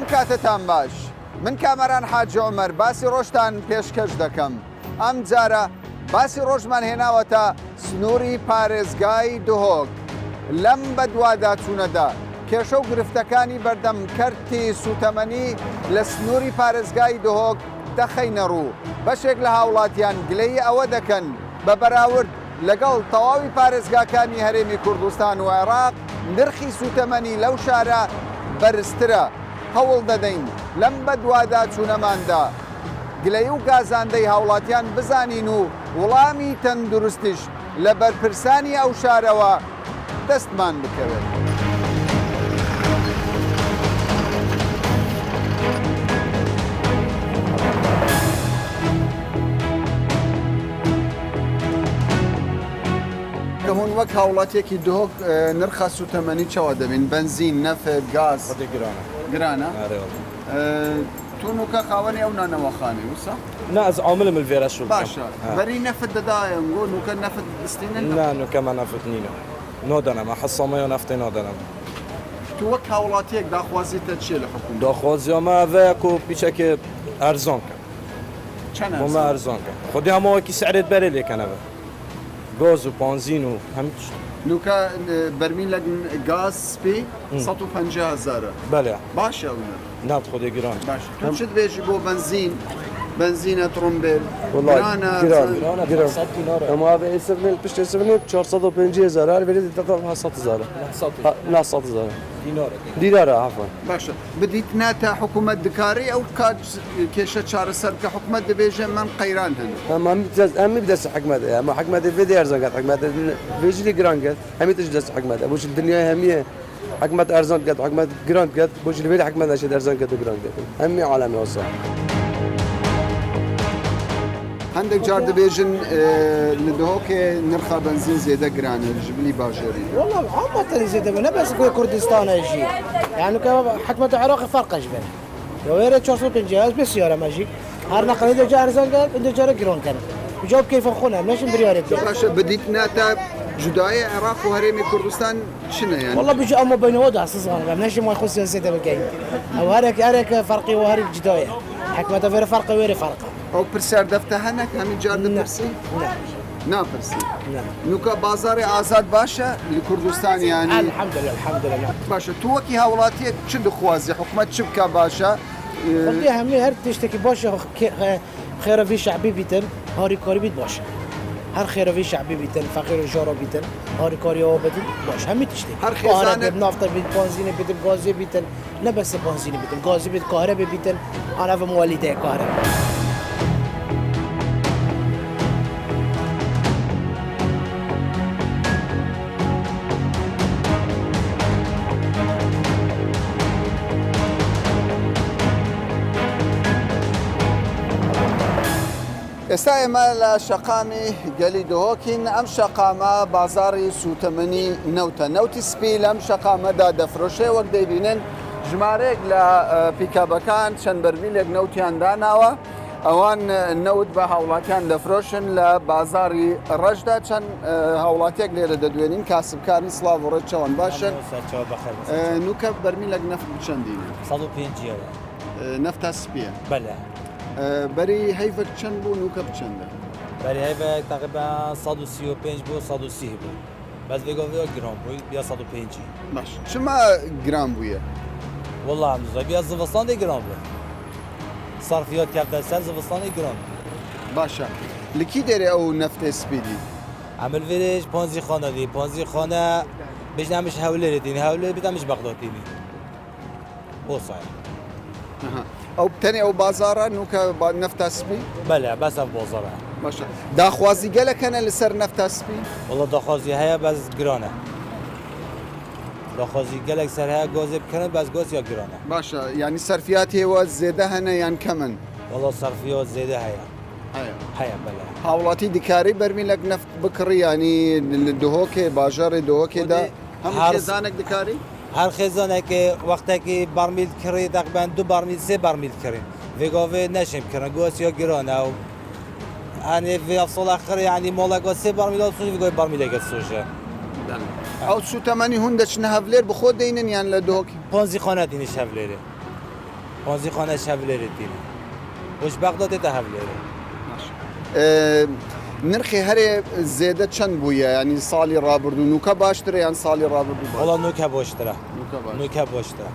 بەڵام کاتتان باش من کامەران حاجی عومەر باسی ڕۆژتان پێشکەش دەکەم ئەم جارە باسی ڕۆژمان هێناوەتە سنووری پارێزگای دهۆک لەم بە دوادا چوونەدا کێشە و گرفتەکانی بەردەم کەرتی سوتەمەنی لە سنووری پارێزگای دهۆک دەخەینە ڕوو بەشێک لە هاوڵاتیان گلەی ئەوە دەکەن بە بەراورد لەگەڵ تەواوی پارێزگاکانی هەرێمی کوردستان و عێراق نرخی سوتەمەنی لەو شارە بەرزترە هەوڵ دەدەین لەم بە دوادا چوونەماندا گلەی و گازاندەی هاوڵاتیان بزانین و وەڵامی تەندروستیش لە بەرپرسانی ئەو شارەوە دەستمان بکەوێت. هون وەک هاوڵاتێکی دهۆک نرخە سوتەمەنی چەوە دەبین بنزین نەفت گاز گرانە تونوکە خاوەنی ئەو نانەوەخانەی وسا لا از عامل من الفيرا شو باشا بري نفت ددايا نقول نوكا نفت دستين لا نو كمان نفت نينا نودنا ما حصل ما ينفت نودنا تو وك هاولاتيك داخوازي تشي الحكومة داخوازي ما فيكو بيشك ارزونك چند ما ارزونك خدي هم كي سعرت بري لك انا غاز وبنزين وهم نوكا برميل لك غاز بي 150,000 بله باشا ولا نبض خدي جران باشا تو شد بيجي بو بنزينة ترومبيل والله جران اما هذا يسمى بشتري 450,000 هذا بيريد تطلع 100,000 لا 100,000 دينار عفوا باشا بديت ناتا حكومة دكاري او كاد كيشة شهر سر كحكومة دبيجة من قيران هنا اما بدس حكمة اما حكمة فيدي ارزان قد حكمة بيجي جران قد هم تجلس حكمة بوش الدنيا همية حكمة ارزان قد حكمة جران قد بوش الفيدي حكمة اشد ارزان قد جران قد همي عالمي وصل عندك جار دبيجن لدهوك نرخى بنزين زيادة جران الجبلي باجري والله عامة زيادة بنا بس كردستان يجي يعني حكمة العراق فرق جبل لو يريد شخص بالجهاز بالسيارة ماشي هارنا قليل جار زنقل عنده جار جرون كان جواب كيف أخونا ماشي بريارتي باشا بديت ناتا جداية عراق وهريمي كردستان شنو يعني؟ والله بيجي أما بين وضع صغار ماشي ما يخص زيادة بالكين أو هرك فرقي وهري جداية حكمة غير فرق وغير فرق او برسار دفتهنك همي جار برسي؟ نعم نا برسي نعم نوكا بازاري آزاد باشا لكردستان يعني الحمد لله باشا توكي هاولاتي چند خوازي حكومة شبكة باشا خلي همي هر تشتكي باشا خير في شعبي بيتن هاري كاري بيت باشا هر خير في شعبي بيتن فقير جارا بيتن هاري كاري هو بدن باش همي تشتكي هر خيزانة بنافطة بيت بنزين بيتن غازي بيتن لا بس بنزين بيتن غازي بيت كهرباء بيتن انا في مواليدي كهرباء ئێستا ئێمە لە شەقامی گەلی دهۆکین ئەم شەقامە بازاری سوتەمەنی نەوتە نەوتی سپی لەم شەقامەدا دەفرۆشێ وەک دەیبینن ژمارەیەک لە پیکابەکان چەند بەرمیلێک نەوتیان داناوە ئەوان نەوت بە هاوڵاتیان دەفرۆشن لە بازاری ڕەشدا چەند هاوڵاتێک لێرە دەدوێنین کاسبکاری سڵاو و ڕێک چەوەن باشن نوکە بەرمیلێک نەفت بچەندین 150 نەفتا سپیە بله بەری هەیڤەک چەند بوو نوکە بچەندە برای هیچ تقریبا 135 بود 130 بود بس بگو گرام بود بیا 105 باش چما گرام بووە والله عمزه بیا زوستان دی گرام بود صرفیات کفت سر زوستان گرام باشە لکی دەرێ ئەو نەفتە سپیدی عمل ویرش پانزی خانه دی پانزی خانه بیش نمیش حوله ردین حوله بیدمش بغدادینی بوسای ئەو تەنێ ئەو بازارە نوکە نەفتا سپی بله بس اف بازاره باشە داخوازی گەلەکەنە لەسەر نەفتا سپی والله داخوازی هیا بس گرانه داخوازی گلک سر هیا گازی بکنن بس گاز یا گرانه باشە ینی سەرفیاتێوە زێدە هەنە یان کەمن والله صرفیات زیاده هیا هیا بله هاوڵاتی دیکاری بەرمیلێک نەفت بکڕی ینی دهۆکێ باژارێ دهۆکێدا هەموو خێزانێک دیکاری هر خزانه که وقتی که برمیل کردی تقریبا 2 برمیل 3 برمیل کردیم وگاوه نشیم کردن گاز یا گرانه و یعنی وی افسال آخر یعنی مالا 3 برمیل آسون وگاوه برمیل اگه سوشه ئەو سوتەمەنی هون دەچنە هەولێر بخۆ دەینن یان لە دهۆکی پانزی خانه دینش هفلیره پانزی خانه شهولری دینه وش بغداد ده هولری نرخی هەرێ زێدە چەند بووە ینی ساڵی ڕابردوو نوکە باشترە یان ساڵی ڕابردوو والله نوکه باشتره نوکه باشتره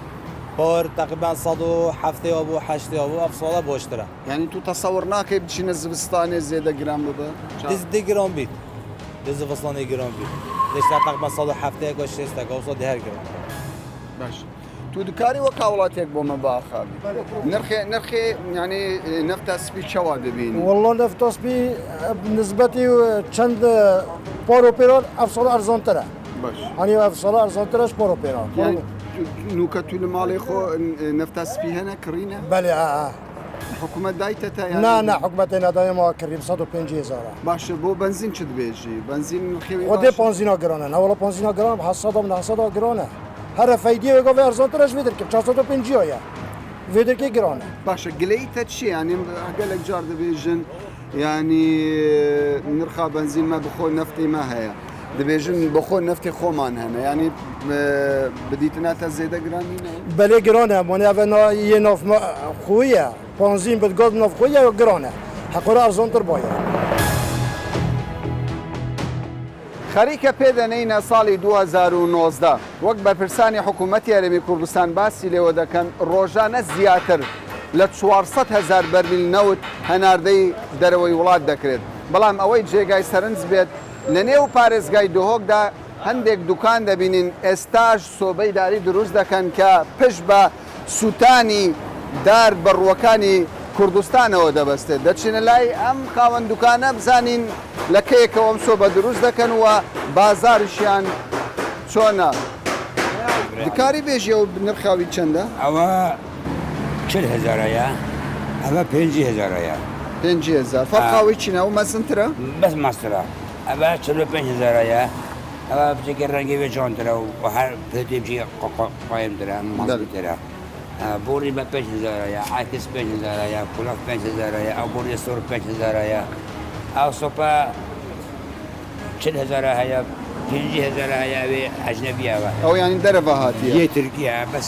بار تقریبا 170 ابو 80 ابو افساله باشتره ینی تو تەسەوڕ ناکەی بچینە زستانێ زێدە گران ببە دز دی گرام بید دز فصلانه گرام بید دشتا تقریبا 170 اگه 60 اگه 100 هر گرام باش تو دکاری وەک وڵاتێک بۆمە باخابی نرخێ ینی نەفتە سپی چاوا دەبینی والله نفتوسبي بالنسبة چند بارو بيران افصال ارزان تره باش يعني افصال ارزان ترش بارو بيران یعنی نوکە تو لە ماڵی خۆ نەفتە سپی هەنە کڕینە بله حکوومەت دایتە تا نه حكومتنا دائما كريم 150,000 باشە بۆ بنزین چ دبێژی بنزین خێوی خدي بنزينا جرانه نه والله بنزينا جران بحصادها من حصادها جرانه هر فايدة وقف ارزان ترش فيدر كم 450 يا فيدر كي جرانه باشە گلەیتە چی ینی گەلێک جار دەبێژن ینی نرخا بنزین مە بخۆ نفتی مە هەیە دەبێژن بخۆ نفتی خۆمان هەنە ینی بدیتناتە زێدە گرانینە بله جرانه من اونا یه ناف خویه بنزين بتقاد ناف خویه و جرانه حقوق ارزان تر باید خەریکە پێدەنینە ساڵی 2019 وەک بەرپرسانی حکوومەتی هەرێمی کوردستان باسی لێوە دەکەن ڕۆژانە زیاتر لە 400,000 بەرمیل نەوت هەناردەی دەرەوەی وڵات دەکرێت بەڵام ئەوەی جێگای سەرنج بێت لە نێو پارێزگای دهۆکدا هەندێک دوکان دەبینین ئێستاش سۆبەی داری دروست دەکەن کە پشت بە سووتانی دار بەڕوەکانی کوردستانەوە دەبەستێت دەچینە لای ئەم خاوەن دوکانە بزانین لە کەیەکەوە ئەم سۆبە دروست دەکەن و بازاریشیان چۆنە دکاری بێژی ئەو نرخاوی چەندە؟ ئەوە 40,000ەیە ئەمە 5,000ەیە 5,000 فەرقاوی چینە و مەزنترە؟ بەس ماسترە ئەوە 45,000ەیە ئەوە بچێکی ڕەنگی وێ جوانترە و هەر پێتی بچی قایمترە ماسترە بۆری بە 5,000ەیە عکس 5,000ەیە کولاف 5,000ەیە ئەو بۆری سۆر 5,000ەیە ئەو سۆپە 40,000 هەیە 5,000 هەیە وێ ئەجنەبیەوە ئەو ینی دەرەوە هاتیە یە ترکیە بەس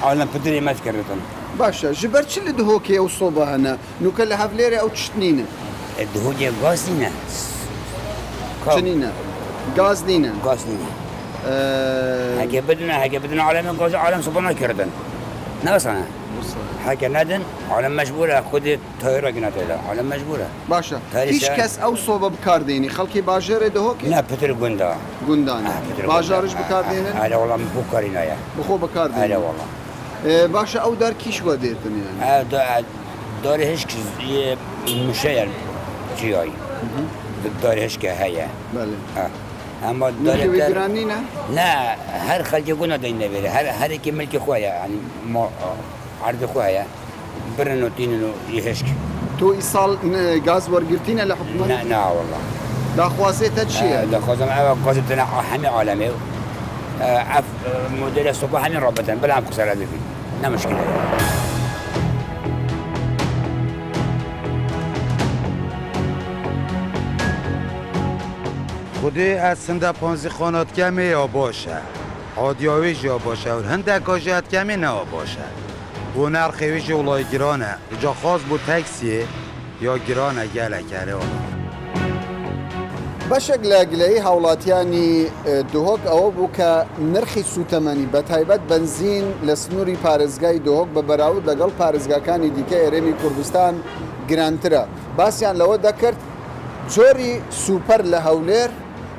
ئەوڵەن پدری مەتکردن باشە ji ber çi li dihokê ew soba hene nûke li hevlêrê ew çiştîne دهۆجێ گاز نینە çinîne gaz nîne گاز نینە هەگە بدن عالەمە گاز عالەم سوبە نەکردن نەوەسانە هەگە نەدن عالەم مەجبورە خودی تایرە گناتێدا عالەم مەجبورە باشە Tarîşe- هیچ kes ew soba bikardێنی xelkê bajarê dihokê نه پتر گوندا gundan bajarî ji bikardێnin هەرە وەڵام بۆ کارینایە bixwe هەرە bikardێنin وەڵام başa ew der kîş we dêtin yani داری هیچ مشەیە جیایی داری هیچکە هەیە belê ئەمە nirxê wê giran nîne نه هەر خەلکی گونا دەین نەبێت هەرێکی ملکی خۆیە ینی عردی خۆیە برن و تینن و هێشک تۆ ئیساڵ gaz وەرگرتینە لە حکوومەت ناوەڵام داخوازێتە چییە دەخوازم ئەوە گازتەنە هەمی عالەمێ و مدل سوپا همین رابطن بلا هم قصر دفی نه مشکله خودی از سنده پانزی خانات کمی یا باشه عادیاویش یا باشه و هنده کاجت کمی نه باشه و نرخیویش اولای گرانه جا خاص بو تکسیه یا گرانه گله کره بەشێک لە گلەی هاوڵاتیانی دهۆک ئەوە بوو کە نرخی سوتەمەنی بە تایبەت بنزین لە سنووری پارێزگای دهۆک بە بەراورد لەگەڵ پارێزگاکانی دیکە ئێرێمی کوردستان گرانترە باسییان لەوە دەکرد جۆری سوپەر لە هەولێر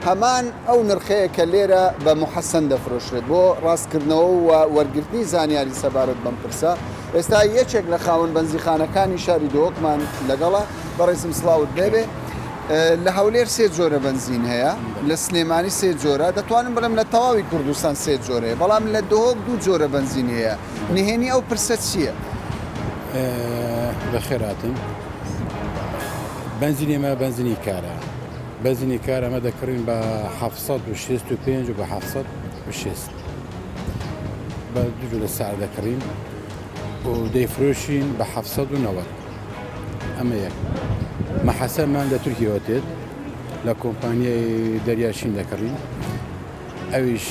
هەمان ئەو نرخەیە کە لێرە بە محەسەن دەفرۆشرێت بۆ ڕاستکردنەوە و وەرگرتنی زانیاری سەبارەت بەم پرسە ئێستا یەکێک لە خاوەن بەنزیخانەکانی شاری دهۆکمان لەگەڵە بەڕێزم سڵاوت بێبێ لە هەولێر سێ جۆرە بنزین هەیە لە سلێمانی سێ جۆرە دەتوانم بڵێم لە تەواوی کوردستان سێ جۆرەیە بەڵام لە دهۆک دوو جۆرە بنزین هەیە نهێنی ئەو پرسە چییە؟ بەخێراتن بنزینی ئەمە بنزینی کارە بنزینی کار ئەمە دەکڕین بە 765 و بە 760 بە دوو لە سعر دەکڕین و دەیفرۆشین بە 790 ئەمە یەک مەحەسەمان لە تورکیەوە تێت لە کۆمپانیای دەریاشین دەکڕین ئەویش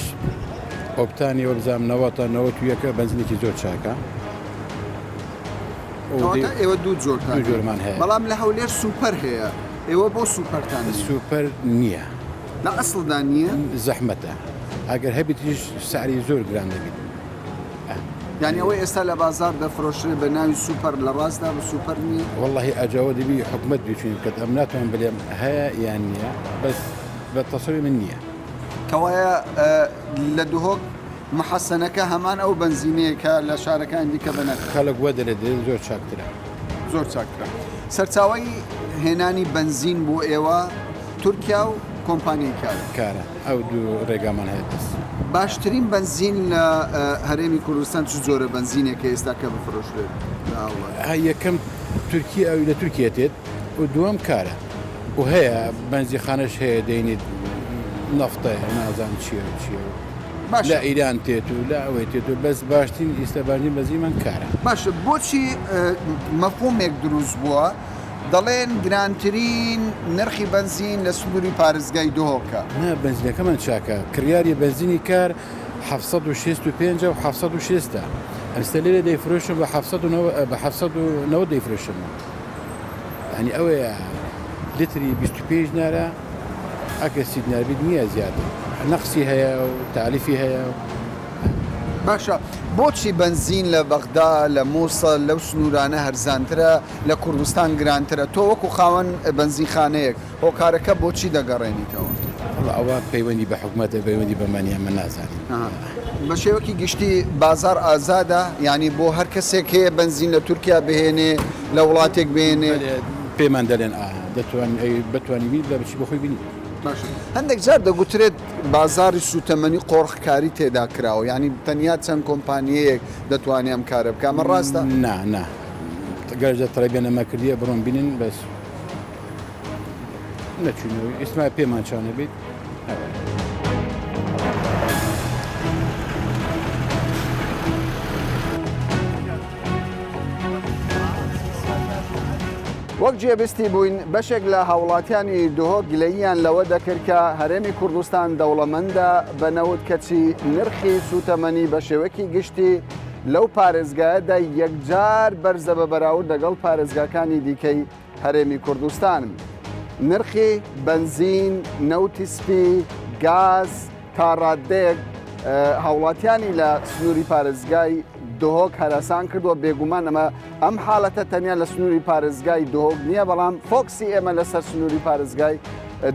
ئۆپتانی وە بزانم 90 تا 91 بنزینێکی زۆر چاکە کەواتە ئێوە دوو جۆرتان دوو جۆرمان هەیە. بەڵام لە هەولێر سوپەر هەیە ئێوە بۆ سوپەرتان سوپەر نییە لە ئەسڵدا نییە زەحمەتە ئەگەر هەبیتیش سعری زۆر گران دەبیت یعنی ئەوەی ئێستا لە بازار دەفرۆشرێ بە ناوی سوپەر لە ڕاستدا بە سوپەر نییە والله ئەجاوە دەبی حکومت دوچین کە ئەم ناتوان بلێم هەیە یان نییە بەس بە تەسەوی من نییە کەوایە لە دوهۆک محەسەنەکە هەمان ئەو بنزینەیەکە لە شارەکان دیکە بنەکە خەڵک وە دەرێت زۆر چاکترە زۆر چاکرا سەرچاوی هێنانی بنزین بۆ ئێوە تورکیا و کۆمپانیای کارە ئەو دوو ڕێگامان هەیە دەست باشترین بنزین لە هەرێمی کوردستان چ جۆرە بنزینێکە ئێستا کە بفرۆشرێت ها یەکەم تورکی ئەوی لە تورکیا تێت و دووەم کارە و هەیە بەنزیخانەش هەیە دەینێت نەفتەیە نازان چییە لە ئیران تێت و لە ئەوەی تێت و بەس باشترین ئیستا بەزیمان کارە باشە بۆچی مەفهومێک دروست بووە دەڵێن گرانترین نرخی بنزین لە سنووری پارێزگای دۆهۆکە نا بنزینەکەمان چاکە کریاری بنزینی کار 765 و 760 ئەمستە لێرە دەیفرۆشم بە 790 دەیفرۆشم هەنی ئەوەیە لتری 25 نارە ئەگە سید ناربیت نییە زیادە نەقسی هەیە و تعلیفی هەیە باشە بۆچی بنزین لە بەغدا لە مووسڵ لەو سنوورانە هەرزانترە لە کوردستان گرانترە تۆ وەکو خاوەن بنزینخانەیەک هۆکارەکە بۆچی دەگەڕێنیتەوە ئەوە پەیوەندی بە حکوومەتە پەیوەندی بەمانیان من نازانین بە شێوەکی گشتی بازار ئازادە ینی بۆ هەر کەسێک هەیە بنزین لە تورکیا بهێنێ لە وڵاتێک بهێنێ پێمان دەڵێن بتوانانی لە بچی بۆخۆی بینی هەندێک جار دەگوترێت بازاری سوتەمەنی قۆڕخکاری تێدا کراوە ینی تەنیا چەند کۆمپانیەیەک دەتوانێت ئەم کارە بکە ئەمە ڕاستە؟ نا گەرجە تەڵەبیان ئەمەکردیە بڕۆن بینن بەس نەچوونەوەی ئێستا پێمان چانە بیت وەک جێبستی بووین بەشێک لە هاوڵاتیانی دۆهۆک گلەییان لەوە دەکرد کە هەرێمی کوردستان دەوڵەمەندە بەنەوت کەچی نرخی سوتەمەنی بە شێوەکی گشتی لەو پارێزگایەدا یەکجار بەرزە بە بەراورد لەگەڵ پارێزگاکانی دیکەی هەرێمی کوردستان نرخی بنزین نەوتی سپی گاز تا ڕادێک هاوڵاتیانی لە سنووری پارێزگای دۆهۆک هەراسان کردووە بێگومان ئەمە ئەم حاڵەتە تەنیا لە سنووری پارێزگای دۆهۆک نییە بەڵام فۆکسی ئێمە لەسەر سنووری پارێزگای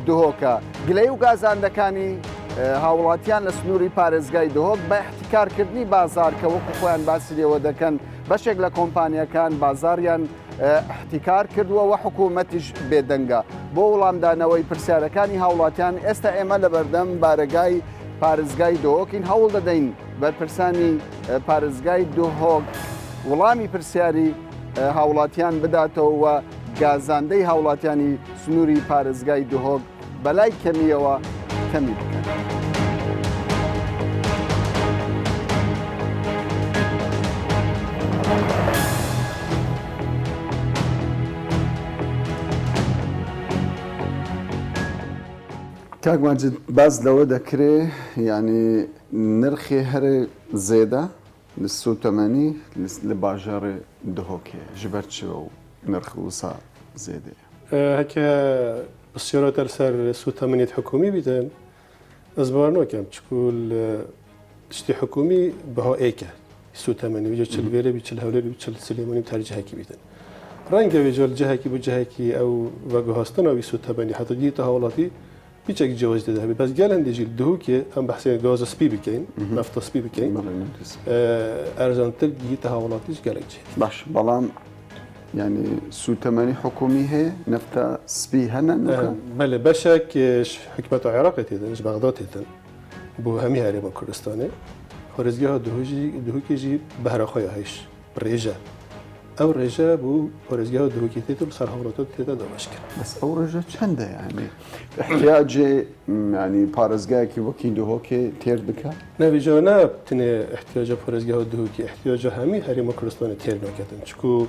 دۆهۆکە گلەی و گازاندەکانی هاوڵاتیان لە سنووری پارێزگای دۆهۆک بە احتیکارکردنی بازار کە وەکو خۆیان باسی لێوە دەکەن بەشێک لە کۆمپانیەکان بازاریان احتیکار کردووە و حکوومەتیش بێدەنگە بۆ وەڵامدانەوەی پرسیارەکانی هاوڵاتیان ئێستا ئێمە لە بەردەم بارگای پارێزگای دۆهۆکین هەوڵ دەدەین بەرپرسانی پارێزگای دۆهۆک وەڵامی پرسیاری هاوڵاتیان بداتەوە و گازاندەی هاوڵاتیانی سنووری پارێزگای دۆهۆک بەلای کەمیەوە کەمی بکەن. کاک ماجد باز لەوە دەکرێ ینی نرخی هەرێ زێدە لە سوتەمەنی لە باژارێ دهۆکێ ji ber çi و نرخ وسا زێدەیە هەکە بسیارەتر سەر سوتەمەنیت حکومی بیتن ez bawer nakim çikû tiştê hikûmî biha êke sûtemenî wî çil vêrê wî çil hewlêr wî çil Silêmanî tercihekî bîtin. Renge wê jî cihekî bu cihekî ew veguhastina wî sûtemenî heta dîta hewlatî hiçek cewaz dede hebe. Bes gelendê jî dihûkê em behsê gaza spî bikeyn, nefta spî bikeyn. Erzantir dîta hewlatî jî gelek cihekî. Baş بەڵام yani sûtemenî hikûmî heye nefta spî hene Bele beşek hikûmeta Iraqê têdin ji Bexda têdin bu hemî herêma Kurdistanê xwarezgeha dihûkê jî behraxweya hêj rêje ew rêje bû xwarezgeha dihûkê têdin ser hewlata têde daweş kir. Bes ew rêje çend e yani ihtiyacê yani parêzgehekî wekî dihokê têr dike? Nevîja ne tinê ihtiyaca xwarezgeha dihûkê ihtiyaca hemî herêma Kurdistanê têr naketin çikû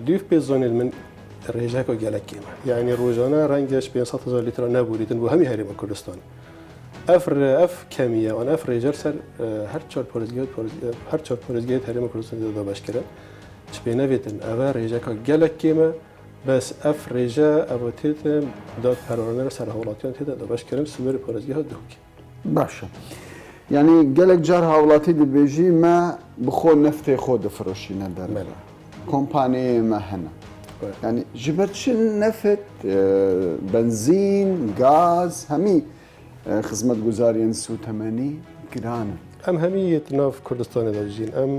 Lîv pê zanên min rêjeka gelek kêm e. Yani rojane rengeş 500,000 lîtra nebûrîtin bu hemî herêma Kurdistan. Ev kemiye an ev rêjer ser her çar parêzgehê herêma Kurdistanê de daweş kirin. چپێ نەبێتن ئەوە ڕێژەکە gelek کێمە بەس ئەف ڕێژە ئەوەتێتە داد پەروەردە سەر هەوڵاتیان تێدا دەباشکردن سنووری پارێزگا دۆکی باشە یعنی gelek car hawlatî dibêjî me bi xwe neftê xwe difirişîne derve kompaniyê me hene yani ji ber çi nefet benzîn gaz hemî xizmetguzariyên sûtemenî giran in ئەم هەمیت ناو کوردستانێدا ژین ئەم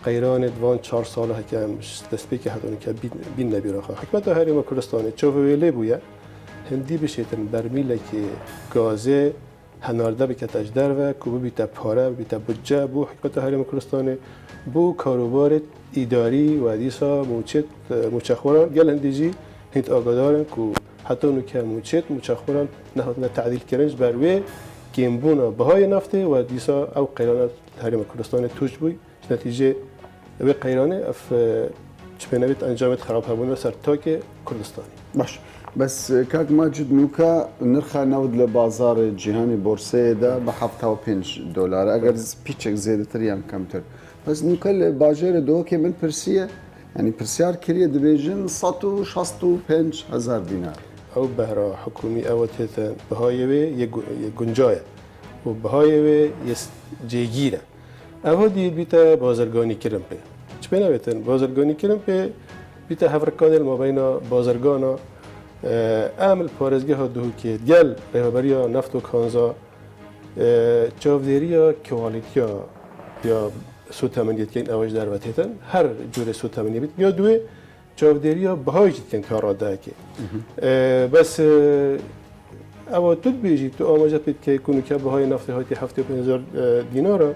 قەیرانێت وان 4 ساڵە هەکەم دەستپێکی هەتونکە بین نەبیێڕەخە حکومەتە هەرێمە کوردستانی چۆڤێ لێ بووە هەندی بشێتن بەرمیلێکی گازێ هەناردە بکەتەش دەرەوە کو ببیتە پارە ببیتە بودجە بۆ حکومەتە هەرێمە کوردستانی بۆ کاروبارێت ئیداری و دیسا موچێت موچەخۆران گەل هەندێژی هند ئاگادارن کو هەتونکە موچێت موچەخۆران نەهاتنە تعدیلکردنش بەروێ کێمبوونە بەهای نفتێ و دیسا ئەو قەیرانە هەرێمە کوردستانی توش بووی نتیجه ئەوێ قەیرانێ ئەف چپێنەوێت ئەنجامێت خراپ هەبوونە سەر تاکێ کوردستانی باش بەس کاک ماجد نوکە نرخە نەود لە بازارە جیهانی بۆرسەیەدا بە $75 ئەگەر پیچێک زێدەتر یان کەمتر بەس نوکە لە باژێرە دۆکێ من پرسیە ینی پرسیار کردە دەبێژن 165,000 دینار ئەو بەهرا حکومی ئەوە تێتە بەهایەوێ گونجایە و بەهایەوێ جێگیرە ئەوە دی بیتە بازرگانی کردن پێ چ پێ ناوێتن بازرگانی کردن پێ بیتە هەڤڕکانێ مابەینە بازرگانە ئەمل پارێزگەها دووکێ گەل ڕێبەریە نەفت و کانزا چاودێریە کوالیتیا یا سوتەمەنیەتکەین ئەوەش دەربەتێتن هەر جۆرە سوتەمەنی بیت یا دوێ چاودێریە بەهایشتکەن کارڕادایەکێ بەس ئەوە توت بێژی تو ئاماژە پێت کە کونوکە بەهای نەفتی هاتی $75,000 دینارە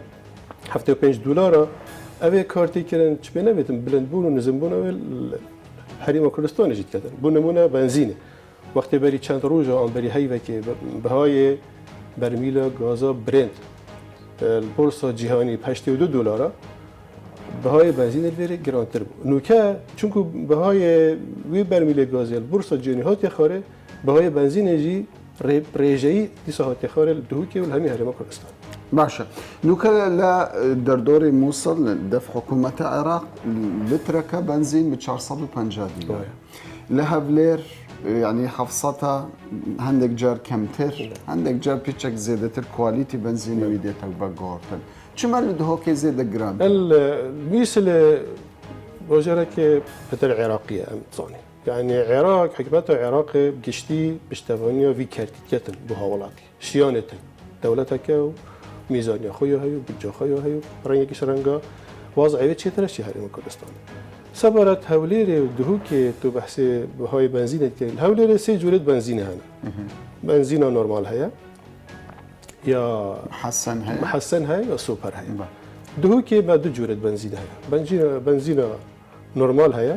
$75 ئەوێ کارتێکردن چ پێ نەبێتن بلندبوون و نزمبوون ئەوێ هەرێمە کوردستانیشت کردن بۆ نمونە بنزینێ وەختی بەری چەند ڕۆژە ئەم بەری هەیڤەکێ بەهای بەرمیلە گازا برنت بۆرسا جیهانی $82 بەهای بنزینە لێرە گرانتر بوو نوکە چونکو بەهای وێ بەرمیلە گازێل بورسا جیهانی هاتێ خارێ بەهای بنزینێژی ڕێژەیی دیسا هاتێ خارێ دووکێ و هەمی هەرێمە کوردستان باشە نوکە لە دەردۆری مووسڵ دەف حکوومەتە عێراق لترەکە بنزین ب $450 لە هەولێر ینی حەفسەتە هەندێک جار کەمتر هەندێک جار پیچێک زێدەتر کوالیتی بنزینەوەی دێتە بە گۆڕتن چمە لە دهۆکێ زێدە گران مثل بۆژێرەکێ پتر عێراقیە ئەم زانێ یعنی عێراق حکومەتە عێراق گشتی پشتەوانیە وی کەرتیکەتن بۆ هاوڵاتی شیانێتن دەوڵەتەکە و میزانیا خۆی هەیە و بجا خۆی هەیە و ڕەنگێکی شەرەنگە واز ئەوێت چێترەشی هەرێمە کوردستان سەبارەت هەولێرێ و دهوکێ تو بەحسێ بەهای بنزینێت کرد هەولێرێ سێ جورێت بنزینە هەنە بنزینە نۆرمال هەیە یا حەسەن هەیە یا سوپەر هەیە دهوکێ بە دوو جورێت بنزینە هەیە بنزینە نۆرمال هەیە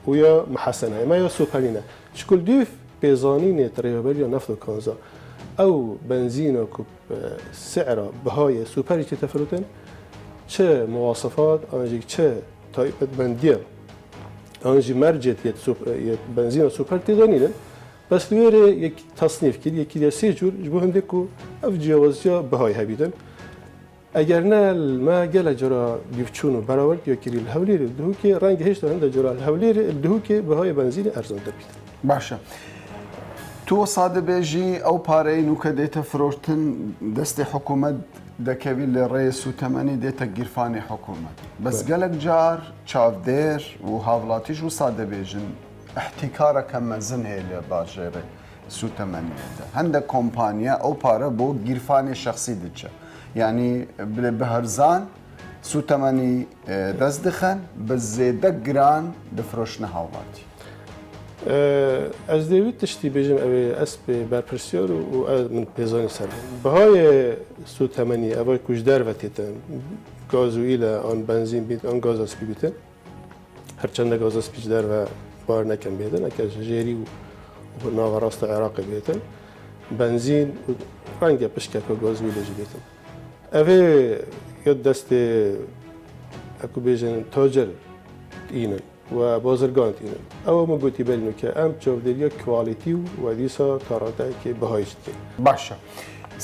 و یا محەسەن هەیە ما یا سوپەرینە شکل دیف پێزانینێت ڕێوەبەریە نەفت و کانزا ئەو بنزینە و سعرە بەهای سوپەری چێتە فرۆتن چه مواصفات ئەنجێک چه تایبەتمەندیە ئەنجی مەرجێت بنزینە سوپەر تێدانینن بەس لێرە یەک تەصنیف کرد یەکی لە سێ جور بۆ هەندێک و ئەو جیاوازیە بەهای هەبیدن ئەگەر نە ما گەلە جۆرە بیفچوون و بەراورد یەکیری لە هەولێرە دهوکێ ڕەنگە هێشتا هەندە جۆرە لە هەولێرە دهوکێ بەهای بنزینی ئەرزان دەبیت باشە تۆ سادەبێژی ئەو پارەی نوکە دێتە فرۆشتن دەستی حکوومەت دەکەوی لە ڕێ سوتەمەنی دێتە گیرفانی حکوومەت بەس گەلک جار چاودێر و هاوڵاتیش و سادەبێژن احتیکارەکە مەزن هەیە لە باژێرە سوتەمەنیێتە هەندێک کۆمپانیا ئەو پارە بۆ گیرفانی شخصی دچە یعنی بە هەرزان سوتەمەنی دەست دخەن بە زێدە گران دەفرۆشنە هاوڵاتی ئەس دەوێت تشتی بێژم ئەوێ ئەس پێ بەرپرسیار و من پێزانی سەر بەهای سوتەمەنی ئەوەی کوش دەرڤەتێتن گازوئی لە ئەن بنزین بیت ئەن گازە سپی بیتن هەرچەندە گازە سپیچ دەرڤە بار نەکەم بێتن ئەکە ژێری و ناوەڕاستە عێراقی بێتن بنزین ڕەنگە پشکەکە گازوئی لەژی بێتن ئەوێ یاد دەستێ ئەکو بێژن تاجر ئینن و بازرگان تینن ئەوە مە گوتی بەلنوکە ئەم چاودێریە کوالیتی و دیسا کاراتایەکی بەهایشت کرد باشە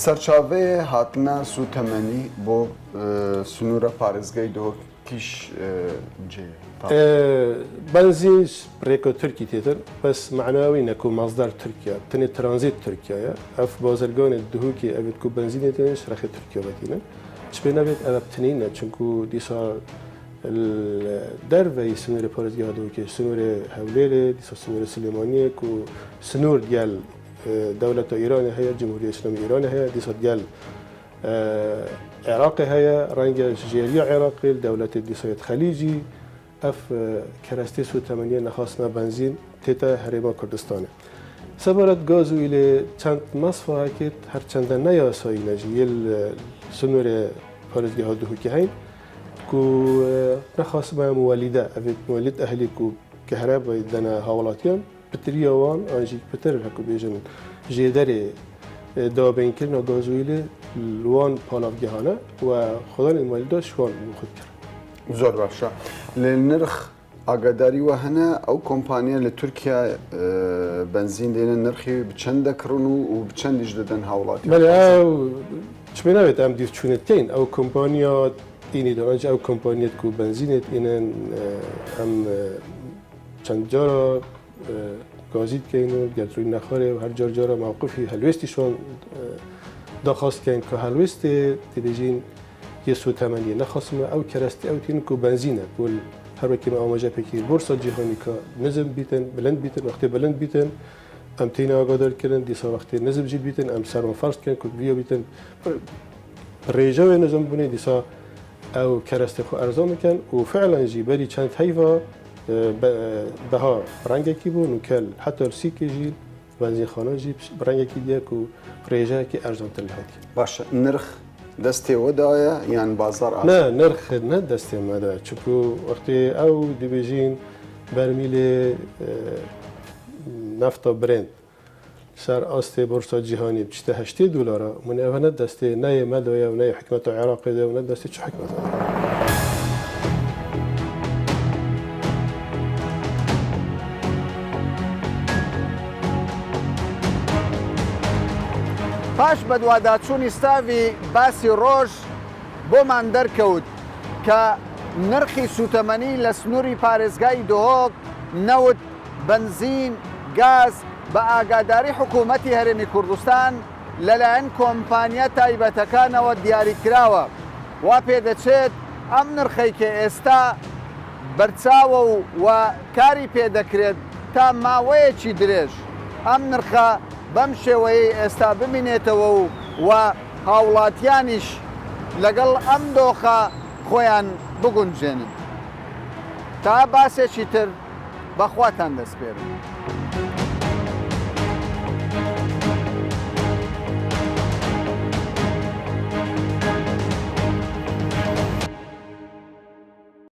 سەرچاوەیە هاتنە سوتەمەنی بۆ سنوورە پارێزگای دهۆکیش جێ بنزين بريكو تركي تيتر بس معناوي نكو مصدر تركيا تني ترانزيت تركيا اف بازرگان الدهوكي ابد كو بنزين تنش رخ تركيا بتينا شبينا بيت اب تنين چونكو ديسا الدرفي سنور بارزگاه دهوكي سنور حوليله ديسا سنور سليمانيه كو سنور ديال دولة إيران هي جمهورية إسلامية إيران هي ديسا ديال عراقي هي رنجة جيريا عراقي دولة ديسا خليجي اف کرستی سو تمنیه نخواستنا بنزین تیتا هریما کردستانه سبارت گازو ایلی چند مصفا هکت هر چند نیاسایی نجی یل سنور پارزگی ها دهوکی هین کو نخواست ما مولده اوید مولد اهلی کو کهربای دنا حوالاتیان بتریوان آنجی بتر هکو بیجن جیدر دابین کرنا گازو ایلی لوان پالاوگیهانه و خدان المولده شوان خود کرد زۆر باشە لە نرخ ئاگاداری وە هەنە ئەو کۆمپانیا لە تورکیا بنزین دێنە نرخی بچەند دەکڕن و بچەندیش دەدەن هاوڵاتی بەڵێ ئەو چمێ ناوێت ئەم دیرچوونەتین ئەو کۆمپانیا ئینی دەڕەنج ئەو کۆمپانیت و بنزینێت ئینەن ئەم چەند جارە گازیت کەین و گەتروی نەخۆرێ و هەر جار جارە مووقفی هەلوێستیشان داخواستکەین کە هەلوێستێ تێبێژین یه سو تمنیه نخواستم او کرستی او تین کو بنزینه کل هر وقتی ما آماده پکی بورس جهانی که نظم بیتن بلند بیتن وقتی بلند بیتن ام تینا آگادار کردن دیسا وقتی نظم جی بیتن ام سرم فرض کردن که بیا بیتن ریجا نظم بونه دیسا او کرستی خو ارزان میکن و فعلا جی بری چند حیفا بها رنگی کی بود نکل حتی سی کی جی بنزین خانه جی رنگی کی دیگه کو ریجا کی ارزان تلهات باشه نرخ دەستێ وەدایە یان بازار نه نرخ نه دەستێ مەدا چکو وەختی ئەو دەبێژین بەرمیلێ نفتا برند سەر ئاستێ بۆرسا جیهانی بچتە $80 من ئەوە دەستێ نایە مەدایە و نایە حکومەتە عێراقیدا و نەدەستی چ حکومەتە پاش بە دوواداچوونی ستاوی باسی ڕۆژ بۆمان دەرکەوت کە نرخی سوتەمەنی لە سنووری پارێزگای دهۆک نەوت بنزین گاز بە ئاگاداری حکوومەتی هەرێمی کوردستان لەلایەن کۆمپانیا تایبەتەکانەوە دیاریکراوە وا پێدەچێت ئەم نرخەی کە ئێستا بەرچاوە و کاری پێدەکرێت تا ماوەیەکی درێژ ئەم نرخە بەم شێوەیە ئێستا بمینێتەوە و هاوڵاتیانیش لەگەڵ ئەم دۆخە خۆیان بگونجێنن تا باسێکی تر بەخواتان دەسپێرن.